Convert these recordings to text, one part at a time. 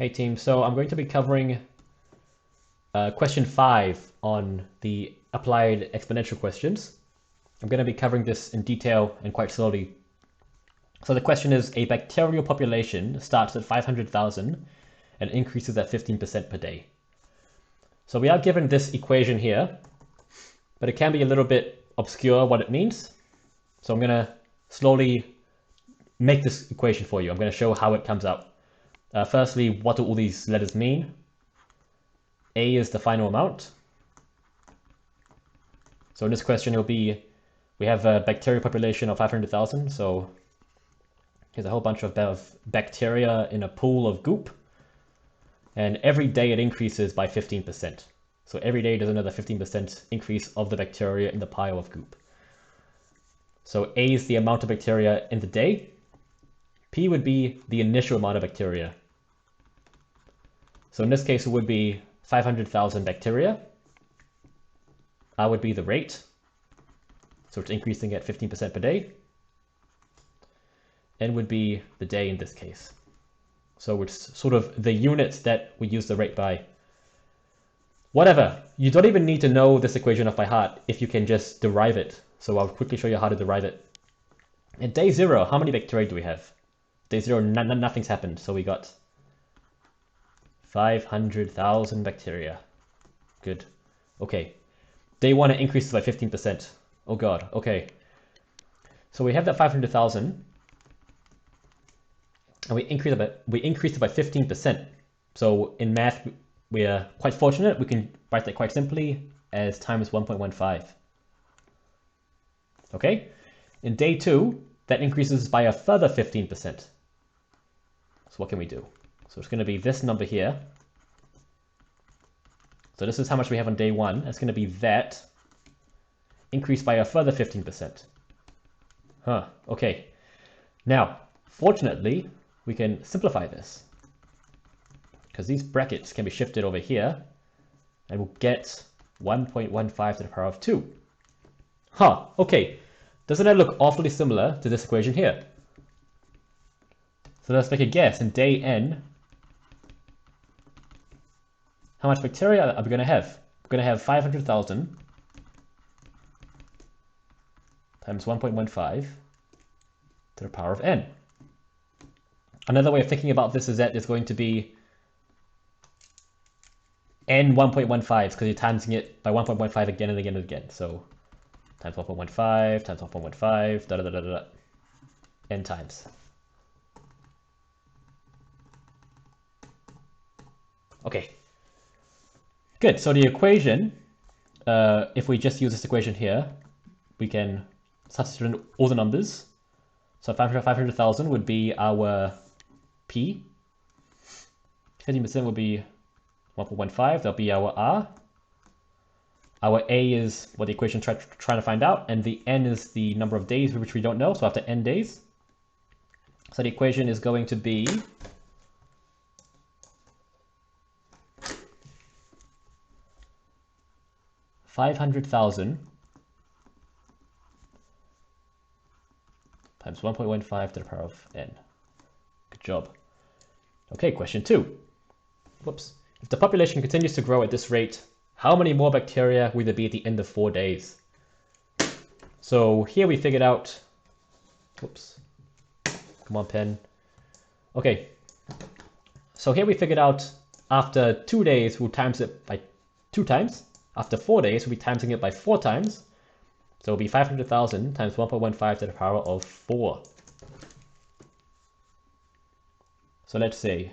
Hey team, so I'm going to be covering question 5 on the applied exponential questions. I'm going to be covering this in detail and quite slowly. So the question is, a bacterial population starts at 500,000 and increases at 15% per day. So we are given this equation here, but it can be a little bit obscure what it means. So I'm going to slowly make this equation for you. I'm going to show how it comes out. Firstly, what do all these letters mean? A is the final amount. So in this question, it'll be, we have a bacterial population of 500,000. So here's a whole bunch of bacteria in a pool of goop. And every day it increases by 15%. So every day there's another 15% increase of the bacteria in the pile of goop. So A is the amount of bacteria in the day. P would be the initial amount of bacteria. So in this case, it would be 500,000 bacteria. R would be the rate. So it's increasing at 15% per day. N would be the day in this case. So it's sort of the units that we use the rate by. Whatever, you don't even need to know this equation off by heart if you can just derive it. So I'll quickly show you how to derive it. At day 0, how many bacteria do we have? Day 0, nothing's happened. So we got 500,000 bacteria. Good. Okay. Day 1, it increases by 15%. Oh god. Okay. So we have that 500,000. And we increased it by 15%. So in math, we are quite fortunate. We can write that quite simply as times 1.15. Okay. In day 2, that increases by a further 15%. So what can we do? So it's going to be this number here. So this is how much we have on day 1. It's going to be that increased by a further 15%. Okay. Now, fortunately, we can simplify this because these brackets can be shifted over here and we'll get 1.15 to the power of 2. Okay. Doesn't that look awfully similar to this equation here? So let's make a guess. In day n, how much bacteria are we going to have? We're going to have 500,000 times 1.15 to the power of n. Another way of thinking about this is that it's going to be n 1.15 because you're timesing it by 1.15 again and again and again. So times 1.15 times 1.15 da da da da da n times. Okay. Good. So the equation, if we just use this equation here, we can substitute in all the numbers. So 500,000 would be our P. 15% would be 1.15. That'll be our R. Our A is what the equation trying to find out, and the N is the number of days which we don't know. So after n days, so the equation is going to be 500,000 times 1.15 to the power of n. Good job. Okay, question 2. Whoops. If the population continues to grow at this rate, how many more bacteria will there be at the end of 4 days? So here we figured out, whoops, come on pen. Okay, so here we figured out after 2 days, we'll times it by 2 times. After 4 days, we'll be timesing it by 4 times. So it'll be 500,000 times 1.15 to the power of 4. So let's say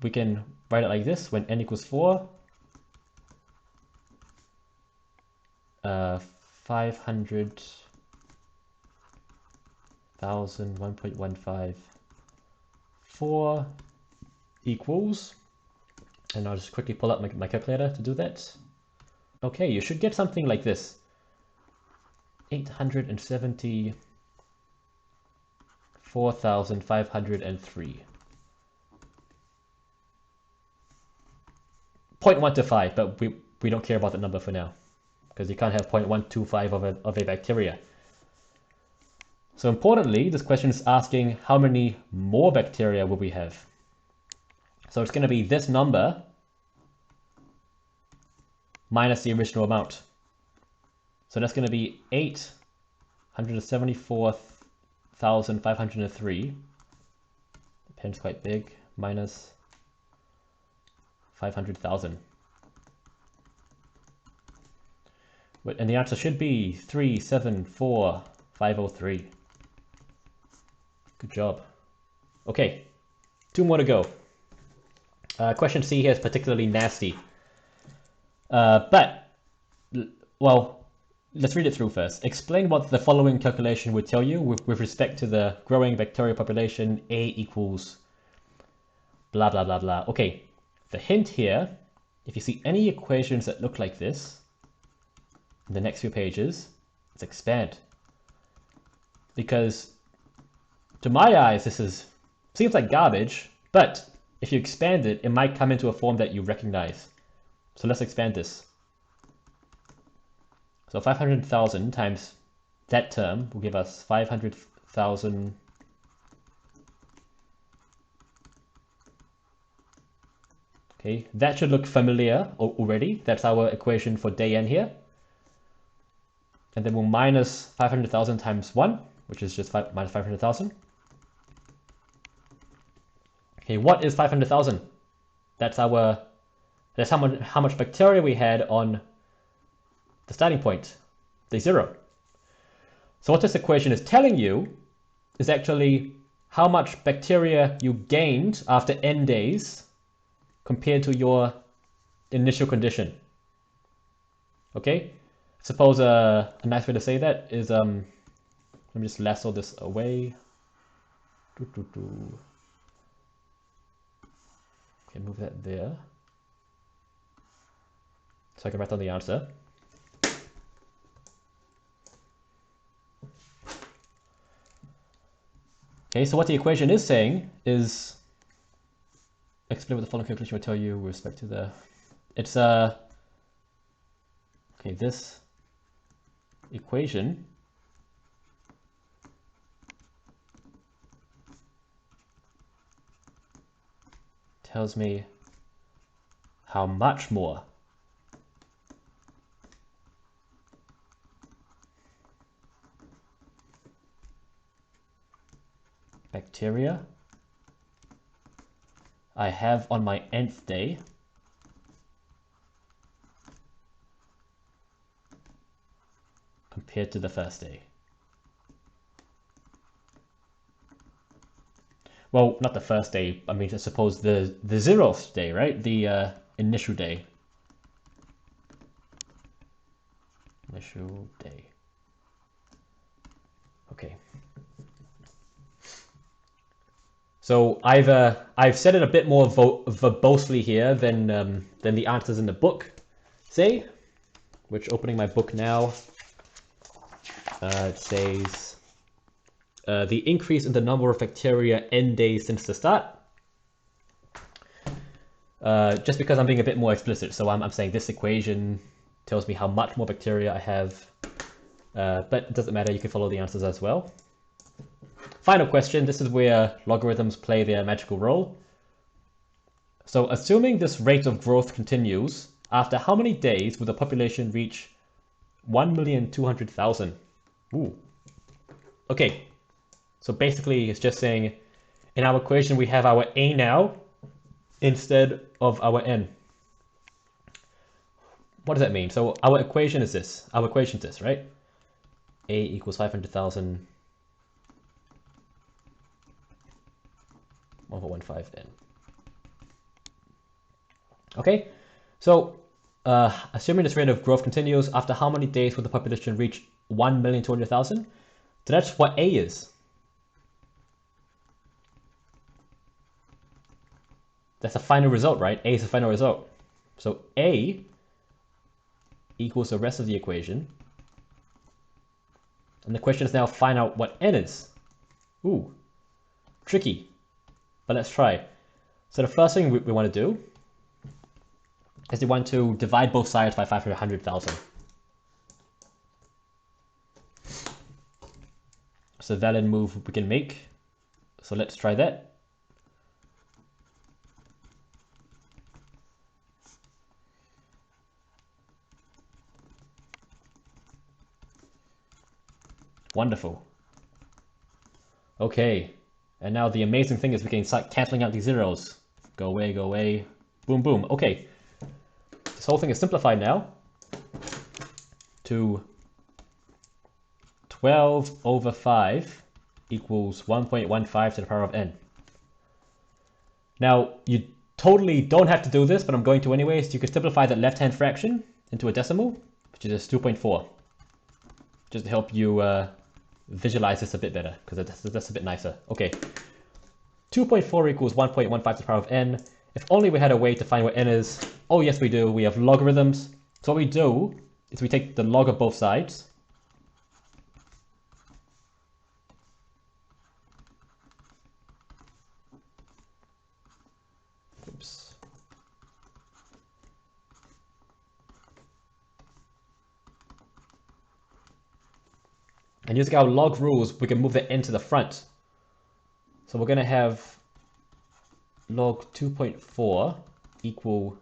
we can write it like this: when n equals 4, 500,000 1.15 4 equals, and I'll just quickly pull up my calculator to do that. Okay, you should get something like this: 874,503. 0.125, but we don't care about the number for now because you can't have 0.125 of a bacteria. So importantly, this question is asking how many more bacteria will we have? So it's going to be this number minus the original amount. So that's going to be 874,503. The pen's quite big. Minus 500,000. And the answer should be 374,503. Good job. Okay, 2 more to go. Question C here is particularly nasty. But, well, let's read it through first. Explain what the following calculation would tell you with respect to the growing bacterial population A equals blah, blah, blah, blah. Okay, the hint here, if you see any equations that look like this in the next few pages, let's expand. Because to my eyes, this seems like garbage, but if you expand it, it might come into a form that you recognize. So let's expand this. So 500,000 times that term will give us 500,000 . Okay, that should look familiar already. That's our equation for day n here. And then we'll minus 500,000 times 1, which is just minus 500,000. Okay, what is 500,000? That's how much bacteria we had on the starting point, day 0. So what this equation is telling you is actually how much bacteria you gained after n days compared to your initial condition. Okay? Suppose a nice way to say that is, let me just lasso this away. Okay, move that there. So I can write down the answer. Okay, so what the equation is saying is, explain what the following calculation will tell you with respect to the, it's okay, this equation tells me how much more bacteria I have on my nth day compared to the first day. Well, not the first day. I mean, I suppose the 0th day, right? The initial day. Initial day. Okay. So I've said it a bit more verbosely here than the answers in the book say. Which, opening my book now, it says the increase in the number of bacteria n days since the start. Just because I'm being a bit more explicit, so I'm saying this equation tells me how much more bacteria I have, but it doesn't matter, you can follow the answers as well. Final question, this is where logarithms play their magical role. So assuming this rate of growth continues, after how many days will the population reach 1,200,000? Ooh. Okay, so basically it's just saying in our equation we have our A now instead of our N. What does that mean? So our equation is this. Our equation is this, right? A equals 500,000 1.15 N. Okay, so assuming this rate of growth continues, after how many days will the population reach 1,200,000? So that's what A is. That's the final result, right? A is the final result. So A equals the rest of the equation. And the question is now find out what N is. Ooh, tricky, but let's try. So the first thing we want to do is we want to divide both sides by 500,000. It's a valid move we can make. So let's try that. Wonderful. Okay, and now the amazing thing is we can start canceling out these zeros. Go away, go away. Boom, boom. Okay, this whole thing is simplified now to 12 over 5 equals 1.15 to the power of n. Now, you totally don't have to do this, but I'm going to anyways. You can simplify that left-hand fraction into a decimal, which is 2.4. Just to help you visualize this a bit better, because that's a bit nicer. Okay, 2.4 equals 1.15 to the power of n. If only we had a way to find what n is. Oh yes, we do. We have logarithms. So what we do is we take the log of both sides. Oops. And using our log rules, we can move the n to the front. So we're going to have log 2.4 equal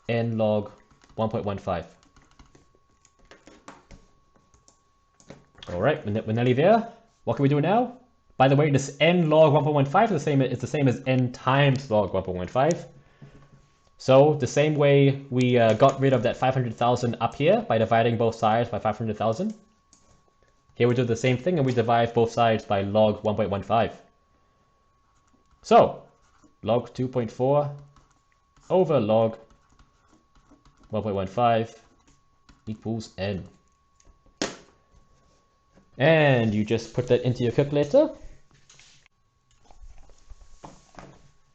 n log 1.15. All right, we're nearly there. What can we do now? By the way, this n log 1.15 is the same as n times log 1.15. So the same way we got rid of that 500,000 up here by dividing both sides by 500,000. Here we do the same thing and we divide both sides by log 1.15. So log 2.4 over log 1.15 equals n. And you just put that into your calculator.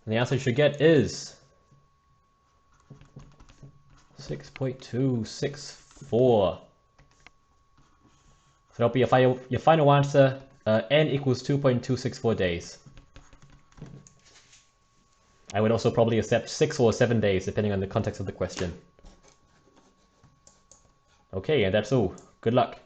And the answer you should get is 6.264. So that'll be your final answer. N equals 2.264 days. I would also probably accept 6 or 7 days, depending on the context of the question. Okay, and that's all. Good luck.